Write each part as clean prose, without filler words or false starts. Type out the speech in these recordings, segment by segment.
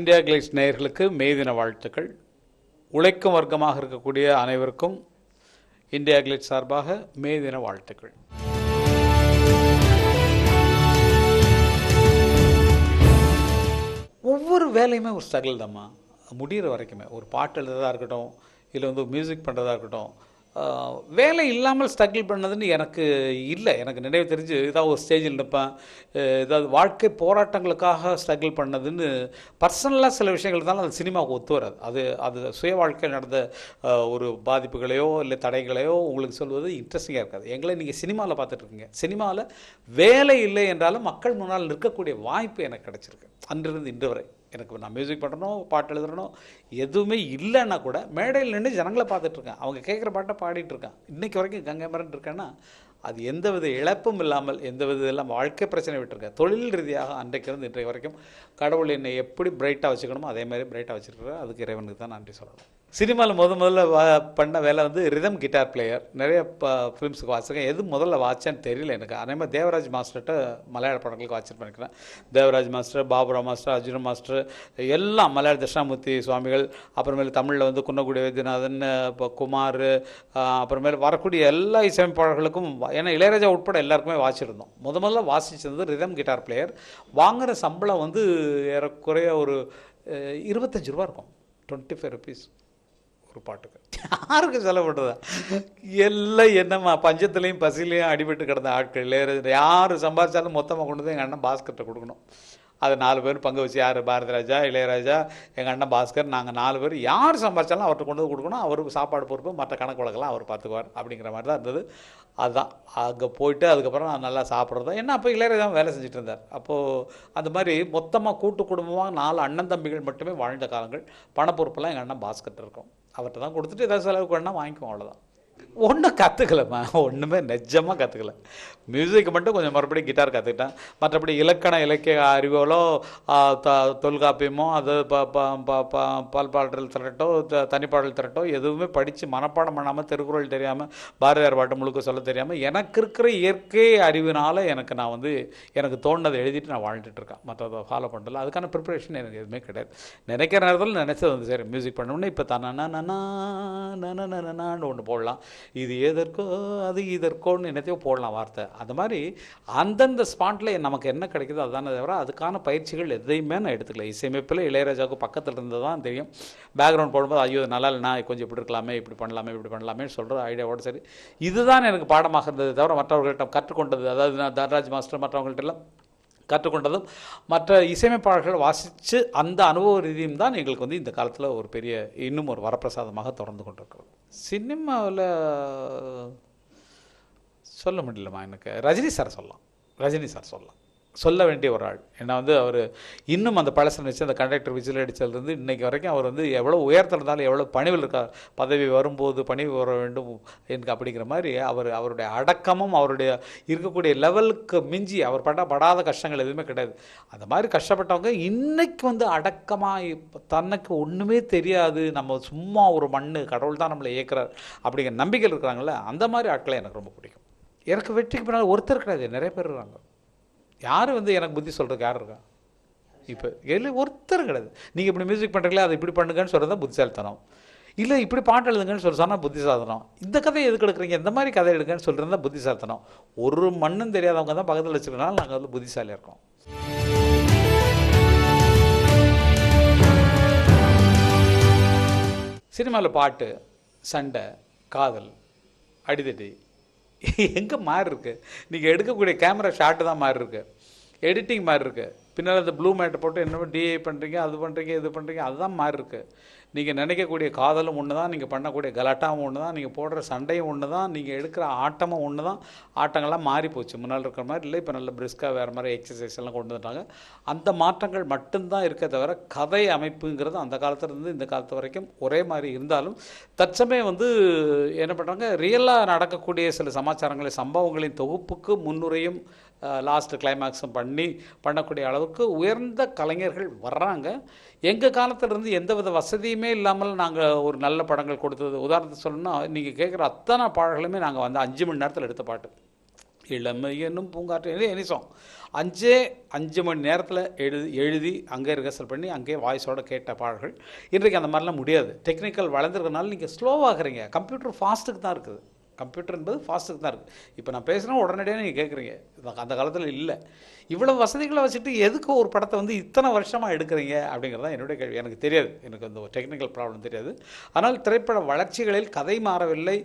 India glitz நேயர்களுக்கு மே தின வாழ்த்துக்கள். உழைக்கும் வர்க்கமாக இருக்கக்கூடிய அனைவருக்கும் இந்தியா கிளிட்ஸ் சார்பாக மே தின வாழ்த்துக்கள். ஒவ்வொரு வேலையுமே ஒரு ஸ்ட்ரகிள் தான்மா, முடிகிற வரைக்குமே. ஒரு பாட்டு எழுதுறதா இருக்கட்டும், இல்லை மியூசிக் பண்ணுறதா இருக்கட்டும், வேலை இல்லாமல் ஸ்ட்ரகிள் பண்ணதுன்னு எனக்கு இல்லை. எனக்கு நினைவு தெரிஞ்சு ஏதாவது ஒரு ஸ்டேஜில் நிற்பேன், ஏதாவது வாழ்க்கை போராட்டங்களுக்காக ஸ்ட்ரகிள் பண்ணதுன்னு பர்சனலாக சில விஷயங்கள் இருந்தாலும் அது சினிமாவுக்கு ஒத்து வராது. அது சுய வாழ்க்கையில் நடந்த ஒரு பாதிப்புகளையோ இல்லை தடைகளையோ உங்களுக்கு சொல்வது இன்ட்ரெஸ்டிங்காக இருக்காது. எங்களை நீங்கள் சினிமாவில் பார்த்துட்ருக்கீங்க. சினிமாவில் வேலை இல்லை என்றாலும் மக்கள் முன்னால் நிற்கக்கூடிய வாய்ப்பு எனக்கு கிடச்சிருக்கு. அன்றிருந்து இன்று வரை எனக்கு நான் மியூசிக் பண்ணுறனோ பாட்டு எழுதுறனோ எதுவுமே இல்லைன்னா கூட மேடையில் நின்று ஜனங்களை பார்த்துட்ருக்கேன். அவங்க கேட்குற பாட்டை பாடிட்டுருக்கேன். இன்றைக்கி வரைக்கும் கங்கை மரன் இருக்கேன்னா அது எந்தவித இழப்பும் இல்லாமல், எந்தவித எல்லாம் வாழ்க்கை பிரச்சனை விட்டுருக்கேன். தொழில் ரீதியாக அன்றைக்கிருந்து இன்றைக்கு வரைக்கும் கடவுள் என்னை எப்படி பிரைட்டாக வச்சுக்கணுமோ அதே மாதிரி பிரைட்டாக வச்சுருக்கிறேன். அதுக்கு இறைவனுக்கு தான் நன்றி சொல்லணும். சினிமாவில் முதல்ல பண்ண வேலை ரிதம் கிட்டார் பிளேயர். நிறைய ஃபிலிம்ஸுக்கு வாசிக்கிறேன். எது முதல்ல வாட்சேன்னு தெரியல எனக்கு. அதே மாதிரி தேவராஜ் மாஸ்டர்கிட்ட மலையாள படங்களுக்கு வாட்சிட்டு பண்ணிக்கிறேன். Devaraj master, Baburao master, Arjuna master, எல்லாம் மலையாள தட்சிணாமூர்த்தி சுவாமிகள், அப்புறமேல் தமிழில் குன்னக்குடி வைத்தியநாதன், இப்போ குமார், அப்புறமேல் வரக்கூடிய எல்லா இசையமைப்பாளர்களுக்கும், ஏன்னா இளையராஜா உட்பட எல்லாருக்குமே வாசிச்சிருந்தோம். முதல்ல வாசிச்சது ரிதம் கிட்டார் பிளேயர். வாங்குகிற சம்பளம் ஏறக்குறைய ஒரு 25 ரூபா இருக்கும். 25 rupees ஒரு பாட்டுக்கு. யாருக்கு செலவுப்படுறதா? எல்லாம் என்னம்மா பஞ்சத்துலேயும் பசிலையும் அடிபட்டு கிடந்த ஆட்கள். யார் சம்பாதிச்சாலும் மொத்தமாக கொண்டு வந்து எங்கள் அண்ணன் பாஸ்கர்கிட்ட கொடுக்கணும். அது 4 பேர் பங்கு வச்சு, யார் பாரதிராஜா, இளையராஜா, எங்கள் அண்ணன் பாஸ்கர், நாங்கள் 4 பேர் யார் சம்பாதிச்சாலும் அவர்கிட்ட கொண்டு வந்து கொடுக்கணும். அவருக்கு சாப்பாடு பொறுப்பு, மற்ற கணக்கு வழக்கெல்லாம் அவர் பார்த்துக்குவார். அப்படிங்கிற மாதிரி தான் இருந்தது. அதுதான் அங்கே போயிட்டு அதுக்கப்புறம் நான் நல்லா சாப்பிட்றது. ஏன்னா அப்போ இளையராஜா வேலை செஞ்சுட்டு இருந்தார். அப்போது அந்த மாதிரி மொத்தமாக கூட்டு குடும்பமாக 4 அண்ணன் தம்பிகள் மட்டுமே வாழ்ந்த காலங்கள். பணப்பொறுப்பெல்லாம் எங்கள் அண்ணன் பாஸ்கர்ட்ட இருக்கும். அவர்கிட்ட தான் கொடுத்துட்டு ஏதாவது செலவுக்கு வேணால் வாங்கிக்குவோம், அவ்வளோதான். ஒன்றும் கற்றுக்கலம்மா, ஒன்றுமே நிஜமாக கற்றுக்கல. மியூசிக்கு மட்டும் கொஞ்சம் மறுபடியும் கிட்டார் கற்றுக்கிட்டேன். மற்றபடி இலக்கண இலக்கிய அறிவுகளோ தொல்காப்பியமோ அது பால்பாடல் திரட்டோ தனிப்பாடல் திரட்டோ எதுவுமே படித்து மனப்பாடம் பண்ணாமல், திருக்குறள் தெரியாமல், பாரதியார் பாட்டு முழுக்க சொல்ல தெரியாமல், எனக்கு இருக்கிற இயற்கை அறிவினால் நான் எனக்கு தோணுனதை எழுதிட்டு நான் வாழ்ந்துட்டுருக்கேன். மற்றதை ஃபாலோ பண்ணல. அதுக்கான ப்ரிப்பரேஷன் எனக்கு எதுவுமே கிடையாது. நினைக்கிற நேரத்தில் நினச்சது சரி மியூசிக் பண்ணணும்னு இப்போ தானு ஒன்று போடலாம். இது எதற்கோ அது இதற்கோன்னு என்னத்தையோ போடலாம் வார்த்தை. அந்த மாதிரி அந்தந்த ஸ்பாட்டில் நமக்கு என்ன கிடைக்குதோ அதுதானே தவிர அதுக்கான பயிற்சிகள் எதையுமே நான் எடுத்துக்கல. இசையமைப்பில் இளையராஜாவுக்கு பக்கத்தில் இருந்து தான் தெரியும். பேக்ரவுண்ட் போடும்போது ஐயோ நல்லா இல்லைனா கொஞ்சம் இப்படி இருக்கலாமே, இப்படி பண்ணலாமே சொல்கிற ஐடியாவோடு சரி. இதுதான் எனக்கு பாடமாக இருந்தது தவிர மற்றவர்கள்ட்ட கற்றுக்கொண்டது, அதாவது நான் தர்ராஜ் மாஸ்டர் மற்றவங்கள்ட்டெல்லாம் கற்றுக்கொண்டதும் மற்ற இசையமைப்பாளர்கள் வாசித்து அந்த அனுபவ ரீதியும் தான் எங்களுக்கு இந்த காலத்தில் ஒரு பெரிய இன்னும் ஒரு வரப்பிரசாதமாக தொடர்ந்து கொண்டிருக்கிறோம். சினிமாவில் சொல்ல முடியலம்மா. எனக்கு ரஜினி சார் சொல்லலாம். சொல்ல வேண்டிய ஒரு ஆள். ஏன்னா அவர் இன்னும் அந்த பழசன் வச்சு அந்த கண்டக்டர் விசில் அடித்ததுலேருந்து இன்றைக்கி வரைக்கும் அவர் எவ்வளோ உயரத்தில் இருந்தாலும், எவ்வளோ பணிவில் இருக்கார். பதவி வரும்போது பணிவு வர வேண்டும் எனக்கு அப்படிங்கிற மாதிரி அவருடைய அடக்கமும் அவருடைய இருக்கக்கூடிய லெவலுக்கு மிஞ்சி அவர் படாத கஷ்டங்கள் எதுவுமே கிடையாது. அந்த மாதிரி கஷ்டப்பட்டவங்க இன்றைக்கி அடக்கமாக தனக்கு ஒன்றுமே தெரியாது, நம்ம சும்மா ஒரு கடவுள் தான் நம்மளை இயக்குறார் அப்படிங்கிற நம்பிக்கை இருக்கிறாங்களே, அந்த மாதிரி ஆட்களை எனக்கு ரொம்ப பிடிக்கும். எனக்கு வெற்றிக்கு பின்னால் ஒருத்தர் கிடையாது, நிறைய பேர் இருக்காங்க. யார் எனக்கு புத்தி சொல்கிறதுக்கு யார் இருக்கா? இப்போ ஒருத்தர் கிடையாது. நீங்கள் இப்படி மியூசிக் பண்ணுறீங்களா, அதை இப்படி பண்ணுங்கன்னு சொல்கிறது தான் புத்திசாலித்தனம். இல்லை இப்படி பாட்டு எழுதுங்கன்னு சொன்னால் புத்திசாலித்தனம். இந்த கதையை எதுக்கு எடுக்கிறீங்க, இந்த மாதிரி கதை எடுங்கன்னு சொல்கிறது தான் புத்திசாலித்தனம். ஒரு மண்ணும் தெரியாதவங்க தான் பக்கத்தில் வச்சுருக்கனால நாங்கள் புத்திசாலியாக இருக்கோம். சினிமாவில் பாட்டு, சண்டை, காதல், அடிதடி எங்கே மாறி இருக்குது? நீங்கள் எடுக்கக்கூடிய கேமரா ஷாட்டு தான் மாறி இருக்குது, எடிட்டிங் மாறி இருக்குது. பின்னால் அந்த ப்ளூ மேட்டை போட்டு என்னமோ டிஏ பண்ணுறீங்க, அது பண்ணுறீங்க, இது பண்ணுறீங்க, அதுதான் மாறி இருக்குது. நீங்கள் நினைக்கக்கூடிய காதலும் ஒன்று தான், நீங்கள் பண்ணக்கூடிய கலாட்டாவும் ஒன்று தான், நீங்கள் போடுற சண்டையும் ஒன்று தான், நீங்கள் எடுக்கிற ஆட்டமும் ஒன்று தான். ஆட்டங்கள்லாம் மாறி போச்சு. முன்னால் இருக்கிற மாதிரி இல்லை. இப்போ நல்ல பிரிஸ்காக வேறு மாதிரி எக்ஸசைஸ் எல்லாம் கொண்டு வந்துட்டாங்க. அந்த மாற்றங்கள் மட்டும்தான் இருக்க தவிர கதை அமைப்புங்கிறது அந்த காலத்துலேருந்து இந்த காலத்து வரைக்கும் ஒரே மாதிரி இருந்தாலும் தற்சமயம் என்ன பண்ணுறாங்க, ரியலாக நடக்கக்கூடிய சில சமாச்சாரங்களை, சம்பவங்களின் தொகுப்புக்கு முன்னுரையும் லாஸ்ட் கிளைமேக்ஸும் பண்ணக்கூடிய அளவுக்கு உயர்ந்த கலைஞர்கள் வர்றாங்க. எங்கள் காலத்திலிருந்து எந்தவித வசதியுமே இல்லாமல் நாங்கள் ஒரு நல்ல படங்கள் கொடுத்தது. உதாரணத்துக்கு சொல்லணும்னா, நீங்கள் கேட்குற அத்தனை பாடல்களுமே நாங்கள் 5 மணி நேரத்தில் எடுத்த பாட்டு. இளமை என்னும் பூங்காற்று எனி சாங் 5 மணி நேரத்தில் எழுதி அங்கே ரிஹர்சல் பண்ணி அங்கேயே வாய்ஸோடு கேட்ட பாடல்கள். இன்றைக்கு அந்த மாதிரிலாம் முடியாது. டெக்னிக்கல் வளர்ந்துருக்கனால நீங்கள் ஸ்லோவாகிறீங்க. கம்ப்யூட்டர் ஃபாஸ்ட்டுக்கு தான் இருக்குது. கம்ப்யூட்டர் என்பது ஃபாஸ்ட்டுக்கு தான் இருக்குது. இப்போ நான் பேசுகிறேன் உடனடியாக நீங்கள் கேட்குறீங்க. அந்த காலத்தில் இல்லை. இவ்வளோ வசதிகளை வச்சுட்டு எதுக்கு ஒரு படத்தை வந்து இத்தனை வருஷமாக எடுக்கிறீங்க அப்படிங்கிறது தான் என்னுடைய கேள்வி. எனக்கு தெரியாது, எனக்கு அந்த டெக்னிக்கல் ப்ராப்ளம் தெரியாது. ஆனால் திரைப்பட வளர்ச்சிகளில் கதை மாறவில்லை,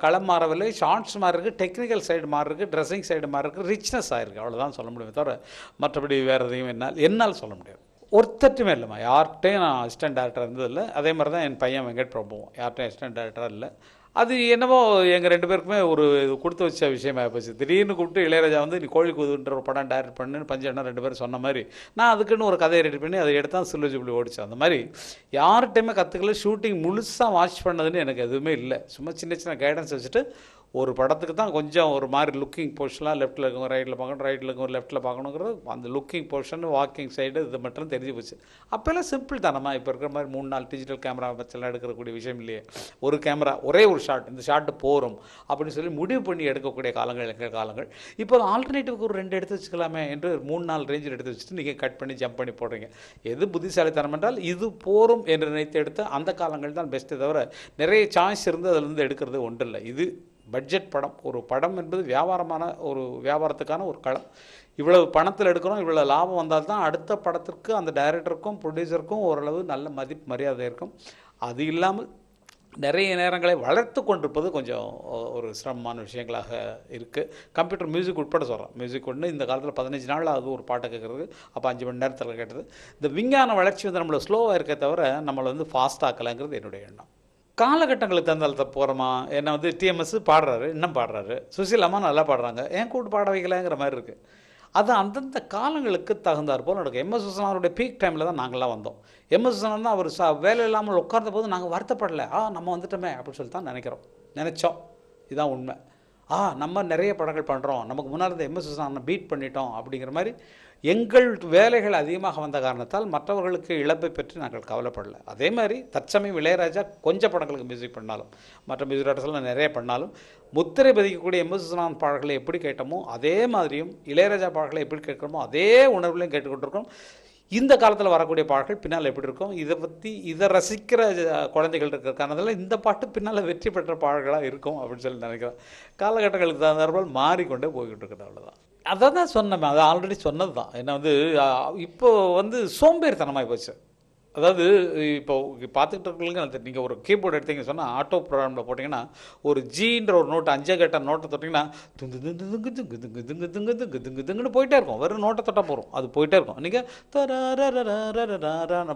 களம் மாறவில்லை, ஷார்ட்ஸ் மாறி இருக்குது, டெக்னிக்கல் சைடு மாறி இருக்குது, ட்ரெஸ்ஸிங் சைடு மாறி இருக்குது, ரிச்னஸ் ஆகிருக்கு. அவ்வளோதான் சொல்ல முடியுமே தவிர மற்றபடி வேறு எதையும் என்னால் சொல்ல முடியாது. ஒருத்தட்டுமே இல்லைம்மா. யார்கிட்டையும் நான் அசிஸ்டன்ட் டேரக்டர் இருந்ததில்லை. அதே மாதிரி தான் என் பையன் வெங்கட் பிரபுவும் யார்கிட்டையும் அசிஸ்டன்ட் டேரக்டராக இல்லை. அது என்னமோ எங்கள் 2 பேருக்குமே ஒரு கொடுத்து வச்ச விஷயமாக போச்சு. திடீர்னு கூப்பிட்டு இளையராஜா வந்து நீ கோழி கூதுன்ற ஒரு படம் டைரக்ட் பண்ணுன்னு பஞ்சண்ணா 2 பேரும் சொன்ன மாதிரி நான் அதுக்குன்னு ஒரு கதையை ரெடி பண்ணி அதை எடுத்தால் சில்வஜிபிளி ஓடிச்சு. அந்த மாதிரி யார்கிட்டையுமே கற்றுக்கல. ஷூட்டிங் முழுசாக வாட்ச் பண்ணதுன்னு எனக்கு எதுவுமே இல்லை. சும்மா சின்ன சின்ன கைடன்ஸ் வச்சுட்டு ஒரு படத்துக்கு தான் கொஞ்சம் ஒரு மாதிரி லுக்கிங் போர்ஷன்லாம் லெஃப்ட்டில் இருக்கும், ரைட்டில் பார்க்கணும், ரைட்டில் இருக்கும், லெஃப்ட்டில் பார்க்கணுங்கிறது அந்த லுக்கிங் போர்ஷன், வாக்கிங் சைடு இது மட்டும் தெரிஞ்சு போச்சு. அப்போல்லாம் சிம்பிள் தானம்மா. இப்போ இருக்கிற மாதிரி 3-4 டிஜிட்டல் கேமரா வச்செல்லாம் எடுக்கக்கூடிய விஷயம் இல்லையே. ஒரு கேமரா, ஒரே ஒரு ஷாட், இந்த ஷாட்டு போகிறோம் அப்படின்னு சொல்லி முடிவு பண்ணி எடுக்கக்கூடிய காலங்கள் எங்கள் காலங்கள். இப்போ ஆல்டர்னேட்டிவ்க்கு ஒரு 2 எடுத்து வச்சுக்கலாமே என்று 3-4 ரேஞ்சில் எடுத்து வச்சுட்டு நீங்கள் கட் பண்ணி ஜம்ப் பண்ணி போடுறீங்க. எது புத்திசாலித்தனம் என்றால் இது போரும் என்று நினைத்து எடுத்து அந்த காலங்கள் தான் பெஸ்ட்டு. தவிர நிறைய சாய்ஸ் இருந்து அதிலிருந்து எடுக்கிறது ஒன்றும் இல்லை. இது பட்ஜெட் படம். ஒரு படம் என்பது வியாபாரத்துக்கான ஒரு களம். இவ்வளவு பணத்தில் எடுக்கிறோம், இவ்வளோ லாபம் வந்தால் தான் அடுத்த படத்திற்கு அந்த டைரக்டருக்கும் ப்ரொடியூசருக்கும் ஓரளவு நல்ல மதிப்பு மரியாதை இருக்கும். அது இல்லாமல் நிறைய நேரங்களை வளர்த்து கொண்டிருப்பது கொஞ்சம் ஒரு சிரமமான விஷயங்களாக இருக்குது. கம்ப்யூட்டர் மியூசிக் உட்பட சொல்கிறோம். மியூசிக் ஒன்று இந்த காலத்தில் 15 நாள் ஆகுது ஒரு பாட்டை கேட்குறது. அப்போ 5 மணி நேரத்தில் கேட்டது. இந்த விஞ்ஞான வளர்ச்சி வந்து நம்மளை ஸ்லோவாக இருக்க தவிர நம்மளை வந்து ஃபாஸ்ட்டாக்கலைங்கிறது என்னுடைய எண்ணம். காலகட்டங்களுக்கு தந்தால் போகிறோமா. என்ன வந்து டிஎம்எஸ் பாடுறாரு, இன்னும் பாடுறாரு, சுசீலாமா நல்லா பாடுறாங்க, ஏன் கூட்டு பாட வைக்கலைங்கிற மாதிரி இருக்குது. அது அந்தந்த காலங்களுக்கு தகுந்தாற் போல் நடக்கும். எம்எஸ் விஸ்வநாதனுடைய பீக் டைமில் தான் நாங்கள்லாம் வந்தோம். எம்எஸ் விஸ்வநாதன் தான் அவர் வேலை இல்லாமல் உட்கார்ந்த போது நாங்கள் வருத்தப்படலை. நம்ம வந்துட்டோமே அப்படின்னு சொல்லி தான் நினச்சோம். இதுதான் உண்மை. நம்ம நிறைய படங்கள் பண்ணுறோம், நமக்கு முன்னால் இருந்த எம்எஸ் விஸ்வநாதனை பீட் பண்ணிட்டோம் அப்படிங்கிற மாதிரி எங்கள் வேலைகள் அதிகமாக வந்த காரணத்தால் மற்றவர்களுக்கு இழப்பை பற்றி நாங்கள் கவலைப்படலை. அதே மாதிரி தற்சமயம் இளையராஜா கொஞ்சம் படங்களுக்கு மியூசிக் பண்ணாலும், மற்ற மியூசிக் டைரக்டர்ஸ்லாம் நிறைய பண்ணாலும், முத்திரை பதிக்கக்கூடிய எம்எஸ் விஸ்வநாதன் பாடல்களை எப்படி கேட்டோமோ அதே மாதிரியும் இளையராஜா பாடல்களை எப்படி கேட்கணுமோ அதே உணர்வுலையும் கேட்டுக்கொண்டிருக்கோம். இந்த காலத்தில் வரக்கூடிய பாடல்கள் பின்னால் எப்படி இருக்கும், இதை ரசிக்கிற குழந்தைகள் இருக்கிற காரணத்தில் இந்த பாட்டு பின்னால் வெற்றி பெற்ற பாடல்களாக இருக்கும் அப்படின்னு சொல்லி நினைக்கிறேன். காலகட்டங்களுக்கு தகுந்தாற்போல் மாறிக்கொண்டே போய்கிட்டு இருக்கிறது. அவ்வளோதான். அதை தான் சொன்னேன். அதை ஆல்ரெடி சொன்னது தான். ஏன்னா வந்து இப்போது வந்து சோம்பேறித்தனமாக போச்சு. அதாவது இப்போ பார்த்துக்கிட்டு இருக்கீங்க, நீங்கள் ஒரு கீபோர்டு எடுத்தீங்க சொன்னால் ஆட்டோ ப்ரோக்ராமில் போட்டிங்கன்னா ஒரு ஜின்ற ஒரு நோட்டு 5 கட்ட நோட்டை தொட்டிங்கன்னா துங்குன்னு போயிட்டே இருக்கும். வெறும் நோட்டை தொட்டால் போகிறோம், அது போயிட்டே இருக்கும். நீங்கள்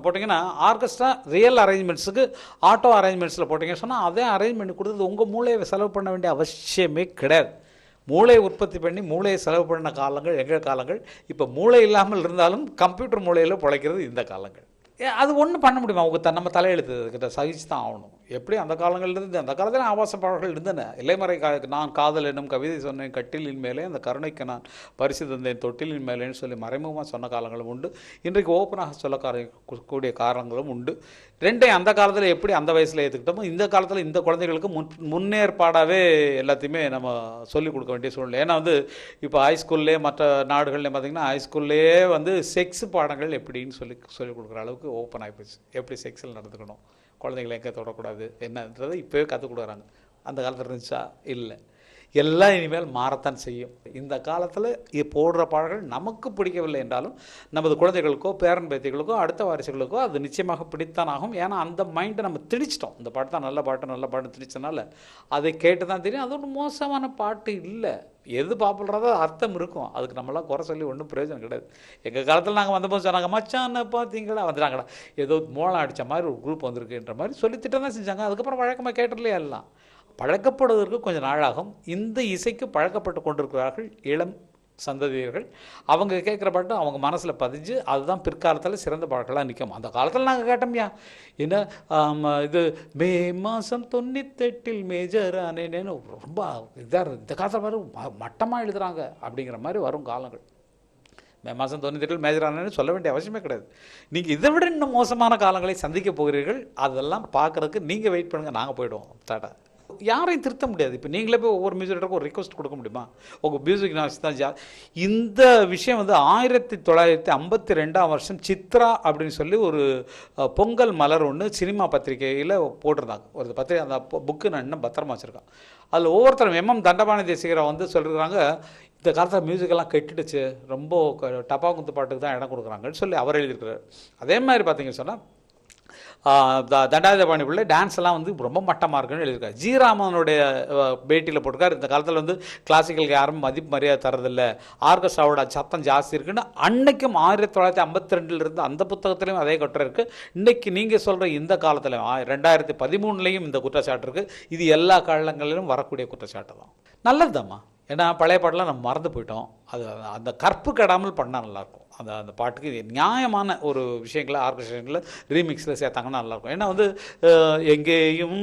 போட்டிங்கன்னா ஆர்கெஸ்ட்ரா ரியல் அரேஞ்ச்மெண்ட்ஸுக்கு ஆட்டோ அரேஞ்ச்மெண்ட்ஸில் போட்டிங்க சொன்னால் அதே அரேஞ்ச்மெண்ட் கொடுத்தது உங்கள் மூளையை செலவு பண்ண வேண்டிய அவசியமே கிடையாது. மூளையை உற்பத்தி பண்ணி மூளையை செலவு பண்ண காலங்கள் எங்கள் காலங்கள். இப்போ மூளை இல்லாமல் இருந்தாலும் கம்ப்யூட்டர் மூளையில் பிழைக்கிறது இந்த காலங்கள். அது ஒன்றும் பண்ண முடியுமா? நம்ம தலையெழுத்துக்கிட்ட சகிச்சு தான் ஆகணும். எப்படி அந்த காலங்களில் இருந்து, அந்த காலத்தில் ஆபாச பாடல்கள் இருந்தன. இலைமறை நான் காதல் என்னும் கவிதை சொன்னேன், கட்டிலின் மேலே அந்த கருணைக்கு நான் பரிசு தந்தேன், தொட்டிலின் மேலேன்னு சொல்லி மறைமுகமாக சொன்ன காலங்களும் உண்டு. இன்றைக்கு ஓப்பனாக சொல்லக்கூடிய காரணங்களும் உண்டு. ரெண்டையும் அந்த காலத்தில் எப்படி அந்த வயசில் ஏற்றுக்கிட்டோமோ இந்த காலத்தில் இந்த குழந்தைகளுக்கு முன்னேற்பாடாகவே எல்லாத்தையுமே நம்ம சொல்லிக் கொடுக்க வேண்டிய சூழ்நிலை. ஏன்னா வந்து இப்போ ஹைஸ்கூல்லே மற்ற நாடுகள்லேயும் பார்த்திங்கன்னா ஹைஸ்கூல்லையே வந்து செக்ஸ் பாடங்கள் எப்படின்னு சொல்லிக் கொடுக்குற அளவுக்கு ஓப்பன் ஆகிப்போச்சு. எப்படி செக்ஸில் நடந்துக்கணும், குழந்தைங்களை எங்கே தொடக்கூடாது என்னன்றதை இப்போவே கற்றுக் கொடுக்குறாங்க. அந்த காலத்தில் இருந்துச்சா? இல்லை. எல்லாம் இனிமேல் மாறத்தான் செய்யும். இந்த காலத்தில் போடுற பாடல்கள் நமக்கு பிடிக்கவில்லை என்றாலும் நமது குழந்தைகளுக்கோ பேரன் பேத்திகளுக்கோ அடுத்த வாரிசுகளுக்கோ அது நிச்சயமாக பிடித்தான் ஆகும். ஏன்னா அந்த மைண்டை நம்ம திணிச்சிட்டோம். இந்த பாட்டு தான் நல்ல பாட்டு திணிச்சனால அதை கேட்டு தான் தெரியும். அது ஒன்றும் மோசமான பாட்டு இல்லை. எது பாப்புலராக அர்த்தம் இருக்கும். அதுக்கு நம்மளாம் குறை சொல்லி ஒன்றும் பிரயோஜனம் கிடையாது. எங்கள் காலத்தில் நாங்கள் வந்தபோது சொன்னாங்க, மச்சான பார்த்தீங்களா வந்துட்டாங்கடா, ஏதோ மோளம் அடித்த மாதிரி ஒரு குரூப் வந்திருக்குன்ற மாதிரி சொல்லி திட்டம் தான் செஞ்சாங்க. அதுக்கப்புறம் வழக்கமாக கேட்டுலையே எல்லாம் பழக்கப்படுவதற்கு கொஞ்சம் நாளாகும். இந்த இசைக்கு பழக்கப்பட்டு கொண்டிருக்கிறார்கள் இளம் சந்ததியர்கள். அவங்க கேட்குற பாட்டு அவங்க மனசில் பதிஞ்சு அதுதான் பிற்காலத்தில் சிறந்த பாடல்களாக நிற்கும். அந்த காலத்தில் நாங்கள் கேட்டோம்யா என்ன இது மே மாதம் 98 மேஜர் ஆனேன்னு ரொம்ப இதாக இந்த காலத்தில் மாதிரி மட்டமாக எழுதுகிறாங்க அப்படிங்கிற மாதிரி வரும் காலங்கள். மே மாதம் 98 மேஜர் ஆனேன்னு சொல்ல வேண்டிய அவசியமே கிடையாது. நீங்கள் இதை விட இன்னும் மோசமான காலங்களை சந்திக்க போகிறீர்கள். அதெல்லாம் பார்க்குறதுக்கு நீங்கள் வெயிட் பண்ணுங்கள். நாங்கள் போய்டுவோம். டாடா. யாரையும் திருத்த முடியாது. இப்போ நீங்களே போய் ஒவ்வொரு மியூசிக் டைரக்டருக்கும் ஒரு ரிக்வஸ்ட் கொடுக்க முடியுமா? உங்கள் மியூசிக் நாலேஜ் தான் இந்த விஷயம் வந்து 1952 சித்ரா அப்படின்னு சொல்லி ஒரு பொங்கல் மலர் ஒன்று சினிமா பத்திரிகையில் போட்டிருந்தாங்க. ஒரு பத்திரிகை, அந்த புக்கு நான் இன்னும் பத்திரமா வச்சுருக்கேன். அதில் ஒவ்வொருத்தரும் எம்எம் தண்டபாணி தேசிகரை வந்து சொல்லியிருக்காங்க, இந்த காலத்தில் மியூசிக்கெல்லாம் கெட்டுடுச்சு, ரொம்ப டப்பா குத்து பாட்டுக்கு தான் இடம் கொடுக்குறாங்கன்னு சொல்லி அவர் எழுதியிருக்கிறார். அதே மாதிரி பார்த்தீங்கன்னு சொன்னால் தண்டாயுதபாணி பிள்ளை டான்ஸ் எல்லாம் வந்து ரொம்ப மட்டமாக இருக்குன்னு எழுதியிருக்காரு. ஜி ராமனுடைய பேட்டியில் போட்டிருக்காரு, இந்த காலத்தில் வந்து கிளாசிக்கலுக்கு யாரும் மதிப்பு மரியாதை தரதில்லை, ஆர்கெஸ்ட்ராவோட சத்தம் ஜாஸ்தி இருக்குன்னு. அன்னைக்கும் 1952 அந்த புத்தகத்திலையும் அதே கட்டுரை இருக்குது. இன்றைக்கி நீங்கள் சொல்கிற இந்த காலத்திலையும் 2013 இந்த குற்றச்சாட்டு இருக்குது. இது எல்லா காலங்களிலும் வரக்கூடிய குற்றச்சாட்டு தான். நல்லதுதாம்மா, ஏன்னா பழைய பாட்டெலாம் நம்ம மறந்து போயிட்டோம். அது அந்த கற்பு கெடாமல் பண்ணால் நல்லாயிருக்கும். அந்த பாட்டுக்கு நியாயமான ஒரு விஷயங்களை ஆர்கெஸ்ட்ரேஷனில் ரீமிக்ஸில் சேர்த்தாங்கன்னா நல்லாயிருக்கும். ஏன்னா வந்து எங்கேயும்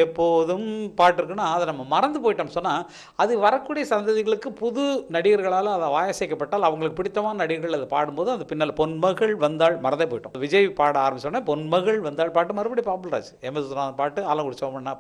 எப்போதும் பாட்டு இருக்குன்னா அதை நம்ம மறந்து போயிட்டோம் சொன்னால், அது வரக்கூடிய சந்ததிகளுக்கு புது நடிகர்களால் அதை வாயசைக்கப்பட்டால் அவங்களுக்கு பிடித்தமான நடிகர்கள் அதை பாடும்போது அது பின்னால் பொன்மகள் வந்தாள் மறந்தே போயிட்டோம். விஜய் பாட ஆரம்பிச்சோன்னே பொன்மகள் வந்தாள் பாட்டு மறுபடியும் பாப்புலர் ஆச்சு. எம்எஸ் பாட்டு ஆலங்குடி சோமண்ணா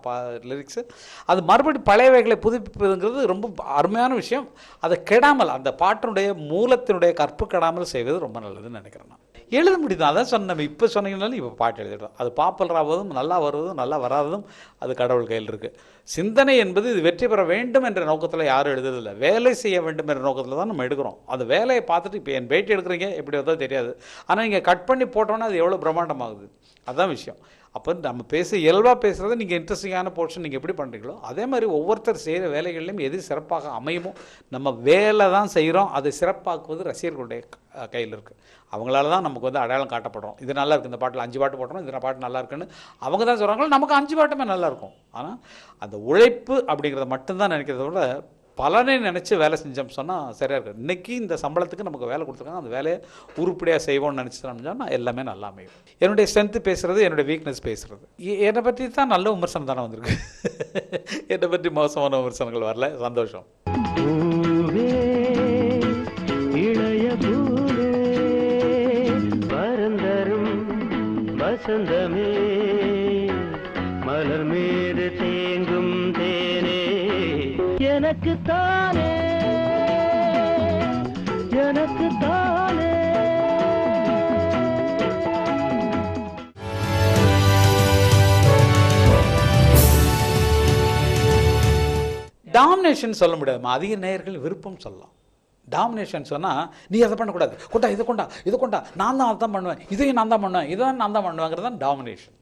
லிரிக்ஸு, அது மறுபடியும் பழையவைகளை புதுப்பிப்பதுங்கிறது ரொம்ப அருமையான விஷயம். அதை கெடாமல், அந்த பாட்டினுடைய மூலத்தினுடைய கற்பு கெடாமல் செய்வது ரொம்ப நல்லதுன்னு நினைக்கிறேன். நான் எழுத முடியுது, அதான் சொன்ன இப்போ சொன்னீங்கனாலும் இப்போ பாட்டு எழுதிடுவோம். அது பாப்புலர் ஆவதும் நல்லா வருவதும் நல்லா வராததும் அது கடவுள் கையில் இருக்குது. சிந்தனை என்பது இது வெற்றி பெற வேண்டும் என்ற நோக்கத்தில் யாரும் எழுதுறதில்லை, வேலை செய்ய வேண்டும் என்ற நோக்கத்தில் தான் நம்ம எடுக்கிறோம். அந்த வேலையை பார்த்துட்டு இப்போ என் பேட்டி எடுக்கிறீங்க எப்படி வந்தால் தெரியாது, ஆனால் நீங்கள் கட் பண்ணி போட்டோன்னா அது எவ்வளோ பிரம்மாண்டமாகுது, அதுதான் விஷயம். அப்போ நம்ம இயல்பாக பேசுகிறத நீங்கள் இன்ட்ரெஸ்டிங்கான போர்ஷன் நீங்கள் எப்படி பண்ணுறீங்களோ அதே மாதிரி ஒவ்வொருத்தர் செய்கிற வேலைகள்லையும் எது சிறப்பாக அமையுமோ, நம்ம வேலை தான் செய்கிறோம், அதை சிறப்பாக்குவது ரசிகர்களுடைய கையில் இருக்குது. அவங்களால தான் நமக்கு வந்து அடையாளம் காட்டப்படுறோம். இது நல்லா இருக்குது, இந்த பாட்டில் 5 பாட்டு போடுறோம், இந்த பாட்டு நல்லா இருக்குன்னு அவங்க தான் சொல்கிறாங்களோ, நமக்கு 5 பாட்டுமே நல்லாயிருக்கும். ஆனால் அந்த உழைப்பு அப்படிங்கிறத மட்டும்தான் நினைக்கிறத விட பலனை நினச்சி வேலை செஞ்சோம் சொன்னால் சரியாக இருக்குது. இன்றைக்கி இந்த சம்பளத்துக்கு நமக்கு வேலை கொடுத்துருக்காங்க, அந்த வேலையை உருப்படியாக செய்வோம்னு நினச்சிட்டோம்னா எல்லாமே நல்லா அமையும். என்னுடைய ஸ்ட்ரென்த்து பேசுகிறது, என்னுடைய வீக்னஸ் பேசுகிறது. என்னை பற்றி தான் நல்ல விமர்சனம் தானே வந்திருக்கு, என்னை பற்றி மோசமான விமர்சனங்கள் வரல, சந்தோஷம். வசந்தமே மலர் மீது தேங்கும் தேனே எனக்கு தானே எனக்கு தானே. டாமினேஷன் சொல்ல முடியாதுமா, அதிக நேயர்கள் விருப்பம் சொல்லலாம். டாமினேஷன் சொன்னால் நீ அதை பண்ணக்கூடாது, கொண்டா இதை கொண்டா இதை கொண்டா, நான் தான் அதான் பண்ணுவேன், இதையும் நான் தான் பண்ணுவேன், இதான் நான் தான் பண்ணுவேங்கிறது தான் டாமினேஷன்.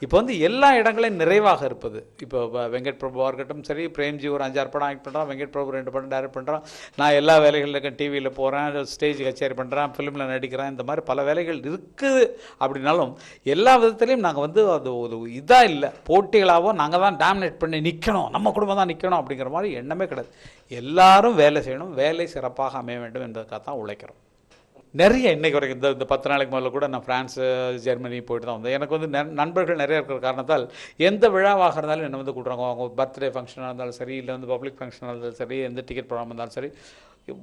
இப்போ வந்து எல்லா இடங்களையும் நிறைவாக இருப்பது. இப்போ வெங்கட் பிரபுவாக இருக்கட்டும் சரி, பிரேம்ஜி ஒரு 5-6 படம் ஆக்ட் பண்ணுறான், வெங்கட் பிரபு 2 படம் டைரக்ட் பண்ணுறான், நான் எல்லா வேலைகளில் இருக்கேன், டிவியில் போகிறேன், ஸ்டேஜ் கச்சேரி பண்ணுறேன், ஃபிலிமில் நடிக்கிறேன், இந்த மாதிரி பல வேலைகள் இருக்குது. அப்படின்னாலும் எல்லா விதத்துலேயும் நாங்கள் வந்து அது ஒரு இதாக இல்லை, போட்டிகளாகவோ நாங்கள் தான் டாமினேட் பண்ணி நிற்கணும், நம்ம குடும்பம் தான் நிற்கணும் அப்படிங்கிற மாதிரி எண்ணமே கிடையாது. எல்லாரும் வேலை செய்யணும், வேலை சிறப்பாக அமைய வேண்டும் என்பதற்காக தான் உழைக்கிறோம். நிறைய இன்றைக்கு வரைக்கும் இந்த 10 நாளைக்கு முதல்ல கூட நான் ஃப்ரான்ஸு ஜெர்மனி போயிட்டு தான் வந்தேன். எனக்கு வந்து நண்பர்கள் நிறைய இருக்கிற காரணத்தால் எந்த விழாவாக இருந்தாலும் என்னை வந்து கூட்டுறாங்க. அவங்க பர்த்டே ஃபங்க்ஷனாக இருந்தாலும் சரி, இல்லை வந்து பப்ளிக் ஃபங்க்ஷனாக இருந்தாலும் சரி, எந்த டிக்கெட் ப்ரோக்ராம் இருந்தாலும் சரி,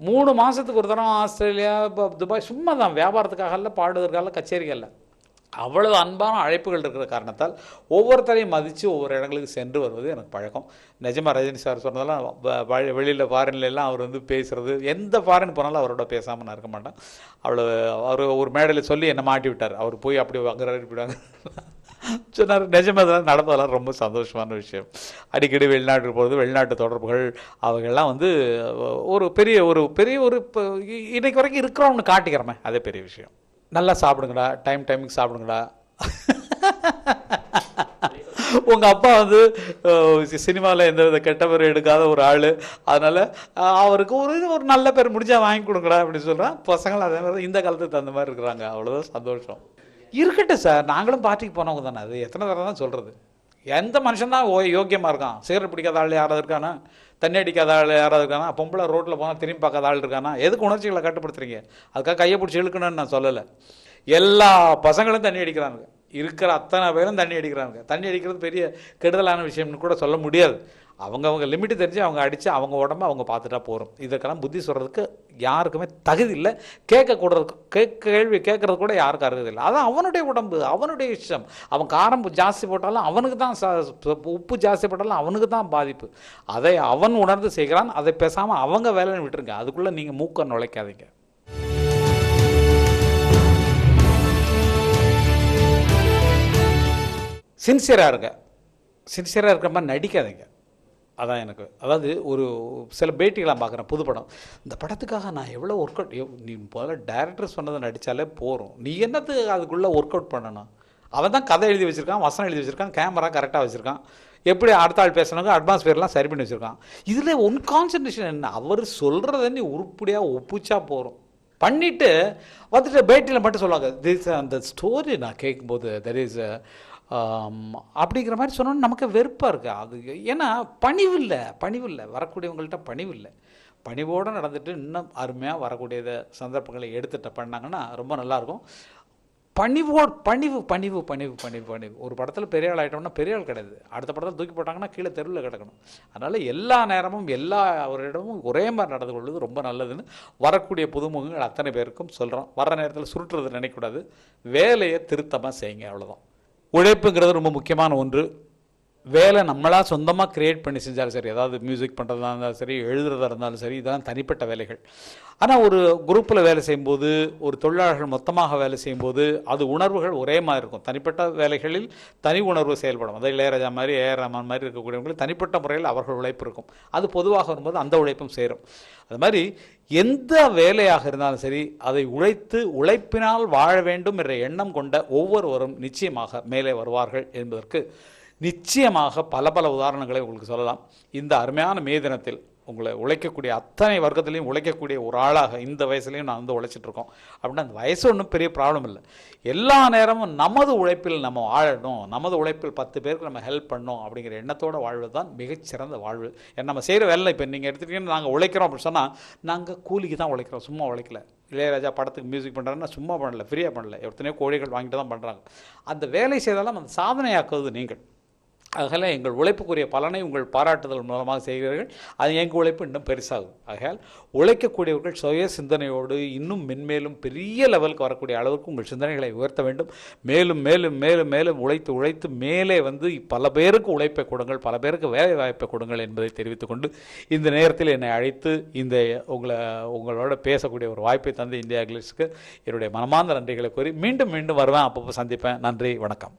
3 மாதத்துக்கு ஒரு தரம் ஆஸ்திரேலியா, துபாய், சும்மா தான் வியாபாரத்துக்காக இல்லை, பாடுவதற்காக, கச்சேரிகள் இல்லை, அவ்வளவு அன்பான அழைப்புகள் இருக்கிற காரணத்தால் ஒவ்வொருத்தரையும் மதித்து ஒவ்வொரு இடங்களுக்கு சென்று வருவது எனக்கு பழக்கம். நிஜமாக ரஜினி சார் சொன்னதெல்லாம் வெளியில் ஃபாரின்லாம் அவர் வந்து பேசுகிறது, எந்த ஃபாரின் போனாலும் அவரோட பேசாமல் நான் இருக்க மாட்டேன். அவ்வளோ அவர் ஒரு மேடையில் சொல்லி என்னை மாட்டி விட்டார், அவர் போய் அப்படி வாங்குறாரு இப்படிவாங்க சொன்னார். நிஜமாக இதெல்லாம் நடந்ததெல்லாம் ரொம்ப சந்தோஷமான விஷயம். அடிக்கடி வெளிநாட்டுக்கு போகிறது, வெளிநாட்டு தொடர்புகள், அவங்கெல்லாம் வந்து ஒரு பெரிய இப்போ இன்றைக்கு வரைக்கும் இருக்கிறோம்னு காட்டிக்கிறோமே, அதே பெரிய விஷயம். நல்லா சாப்பிடுங்கடா, டைமுக்கு சாப்பிடுங்கடா. உங்கள் அப்பா வந்து சினிமாவில் எந்த வித கெட்ட பேர் எடுக்காத ஒரு ஆள், அதனால் அவருக்கு ஒரு நல்ல பேர் முடிஞ்சால் வாங்கி கொடுங்கடா அப்படின்னு சொல்கிறேன். பசங்களும் அதே மாதிரி இந்த காலத்துக்கு தகுந்த மாதிரி இருக்கிறாங்க, அவ்வளோதான் சந்தோஷம். இருக்கட்டும் சார், நாங்களும் பார்ட்டிக்கு போனவங்க தானே, அது எத்தனை தடவை தான் சொல்கிறது. எந்த மனுஷன் தான் யோக்கியமாக இருக்கான்? சிகரெட் பிடிக்காத ஆள் யாராவது இருக்கானா? தண்ணி அடிக்காத ஆள் யாராவது இருக்கானா? பொம்பளை ரோட்டில் போனால் திரும்பி பார்க்காத ஆள் இருக்கானா? எதுக்கு உணர்ச்சிகளை கட்டுப்படுத்துறீங்க? அதுக்காக கையை பிடிச்சி இழுக்கணும்னு நான் சொல்லலை. எல்லா பசங்களும் தண்ணி அடிக்கிறாங்க, இருக்கிற அத்தனை பேரும் தண்ணி அடிக்கிறாங்க. தண்ணி அடிக்கிறது பெரிய கெடுதலான விஷயம்னு கூட சொல்ல முடியாது. அவங்க லிமிட்டு தெரிஞ்சு அவங்க அடித்து அவங்க உடம்பு அவங்க பார்த்துட்டா போகிறோம். இதற்கெல்லாம் புத்தி சொல்கிறதுக்கு யாருக்குமே தகுதி இல்லை. கேள்வி கேட்குறது கூட யாருக்கும் அருகது இல்லை. அதான் அவனுடைய உடம்பு, அவனுடைய இஷ்டம். அவன் காரம் ஜாஸ்தி போட்டாலும் அவனுக்கு தான், உப்பு ஜாஸ்தி போட்டாலும் அவனுக்கு தான் பாதிப்பு. அதை அவன் உணர்ந்து செய்கிறான். அதை பேசாமல் அவங்க வேலைன்னு விட்டுருங்க. அதுக்குள்ளே நீங்கள் மூக்க நுழைக்காதீங்க. சின்சியராக இருங்க. சின்சியராக இருக்கிற மாதிரி நடிக்காதீங்க. அதான் எனக்கு, அதாவது ஒரு சில பேட்டிகளாக பார்க்குறேன் புது படம். இந்த படத்துக்காக நான் எவ்வளோ ஒர்க் அவுட், நீ முதல்ல டைரக்டர் சொன்னதை நடித்தாலே போகிறோம், நீ என்னத்துக்கு அதுக்குள்ளே ஒர்க் அவுட் பண்ணணும்? அவன் தான் கதை எழுதி வச்சுருக்கான், வசனம் எழுதி வச்சுருக்கான், கேமரா கரெக்டாக வச்சுருக்கான், எப்படி அடுத்த ஆள் பேசுனாங்க அட்மாஸ்பியர்லாம் சரி பண்ணி வச்சுருக்கான். இதில் ஒன் கான்சன்ட்ரேஷன் என்ன? அவர் சொல்கிறத நீ உருப்படியாக ஒப்புச்சா போகிறோம். பண்ணிவிட்டு வந்துட்டு பேட்டியில் மட்டும் சொல்லுவாங்க அந்த ஸ்டோரி நான் கேட்கும்போது தெர் இஸ் அப்படிங்கிற மாதிரி சொன்னோன்னு நமக்கு வெறுப்பாக இருக்குது. அது ஏன்னா பணிவில்லை வரக்கூடியவங்கள்ட்ட பணிவில்லை. பணிவோடு நடந்துட்டு இன்னும் அருமையாக வரக்கூடிய சந்தர்ப்பங்களை எடுத்துகிட்ட பண்ணாங்கன்னா ரொம்ப நல்லாயிருக்கும். பணிவு. ஒரு படத்தில் பெரிய ஆள் ஆகிட்டோம்னா பெரிய ஆள் கிடையாது. அடுத்த படத்தில் தூக்கி போட்டாங்கன்னா கீழே தெருவில் கிடக்கணும். அதனால் எல்லா நேரமும் அவரிடமும் ஒரே மாதிரி நடந்து கொள்வது ரொம்ப நல்லதுன்னு வரக்கூடிய புதுமுகங்கள் அத்தனை பேருக்கும் சொல்கிறோம். வர நேரத்தில் சுருட்டுறது நினைக்கக்கூடாது. வேலையை திருத்தமாக செய்யுங்க, அவ்வளோதான். உழைப்புங்கிறது ரொம்ப முக்கியமான ஒன்று. வேலை நம்மளாக சொந்தமாக க்ரியேட் பண்ணி செஞ்சாலும் சரி, அதாவது மியூசிக் பண்ணுறதா இருந்தாலும் சரி, எழுதுறதா இருந்தாலும் சரி, இதெல்லாம் தனிப்பட்ட வேலைகள். ஆனால் ஒரு குரூப்பில் வேலை செய்யும்போது, ஒரு தொழிலாளர்கள் மொத்தமாக வேலை செய்யும்போது அது உணர்வுகள் ஒரே மாதிரி இருக்கும். தனிப்பட்ட வேலைகளில் தனி உணர்வு செயல்படும். அதாவது இளையராஜா மாதிரி, ஏஆர் ரஹ்மான் மாதிரி இருக்கக்கூடியவங்களுக்கு தனிப்பட்ட முறையில் அவர்கள் உழைப்பு இருக்கும். அது பொதுவாக வரும்போது அந்த உழைப்பும் சேரும். அது மாதிரி எந்த வேலையாக இருந்தாலும் சரி, அதை உழைப்பினால் வாழ வேண்டும் என்ற எண்ணம் கொண்ட ஒவ்வொருவரும் நிச்சயமாக மேலே வருவார்கள் என்பதற்கு நிச்சயமாக பல உதாரணங்களை உங்களுக்கு சொல்லலாம். இந்த அருமையான மே தினத்தில் உங்களை உழைக்கக்கூடிய அத்தனை வர்க்கத்திலையும் உழைக்கக்கூடிய ஒரு ஆளாக இந்த வயசுலையும் நான் வந்து உழைச்சிட்ருக்கோம் அப்படின்னா அந்த வயசு ஒன்றும் பெரிய ப்ராப்ளம் இல்லை. எல்லா நேரமும் நமது உழைப்பில் நம்ம வாழணும், நமது உழைப்பில் 10 பேருக்கு நம்ம ஹெல்ப் பண்ணணும் அப்படிங்கிற எண்ணத்தோடு வாழ்வது தான் மிகச்சிறந்த வாழ்வு. ஏன்னா நம்ம செய்கிற வேலை, இப்போ நீங்கள் எடுத்துக்கிட்டீங்கன்னா நாங்கள் உழைக்கிறோம் அப்படின்னு சொன்னால் நாங்கள் கூலிக்கு தான் உழைக்கிறோம், சும்மா உழைக்கல. இளையராஜா படத்துக்கு மியூசிக் பண்ணுறாருன்னா சும்மா பண்ணல, ஃப்ரீயாக பண்ணல, எத்தனையோ கோடிகள் வாங்கிட்டு தான் பண்ணுறாங்க. அந்த வேலை செய்தாலும் அந்த சாதனையாக்குவது நீங்கள். ஆகையால் எங்கள் உழைப்புக்குரிய பலனை உங்கள் பாராட்டுதல் மூலமாக செய்கிறீர்கள். அது எங்கள் உழைப்பு இன்னும் பெருசாகும். ஆகையால் உழைக்கக்கூடியவர்கள் சுய சிந்தனையோடு இன்னும் மென்மேலும் பெரிய லெவலுக்கு வரக்கூடிய அளவுக்கு உங்கள் சிந்தனைகளை உயர்த்த வேண்டும். மேலும் மேலும் மேலும் மேலும் உழைத்து மேலே வந்து பல பேருக்கு உழைப்பை கொடுங்கள், பல பேருக்கு வேலை வாய்ப்பை கொடுங்கள் என்பதை தெரிவித்துக்கொண்டு இந்த நேரத்தில் என்னை அழைத்து இந்த உங்களோட பேசக்கூடிய ஒரு வாய்ப்பை தந்து இந்தியா இங்கிலீஷ்க்கு என்னுடைய மனமார்ந்த நன்றிகளை கூறி மீண்டும் வருவேன், அப்பப்போ சந்திப்பேன். நன்றி, வணக்கம்.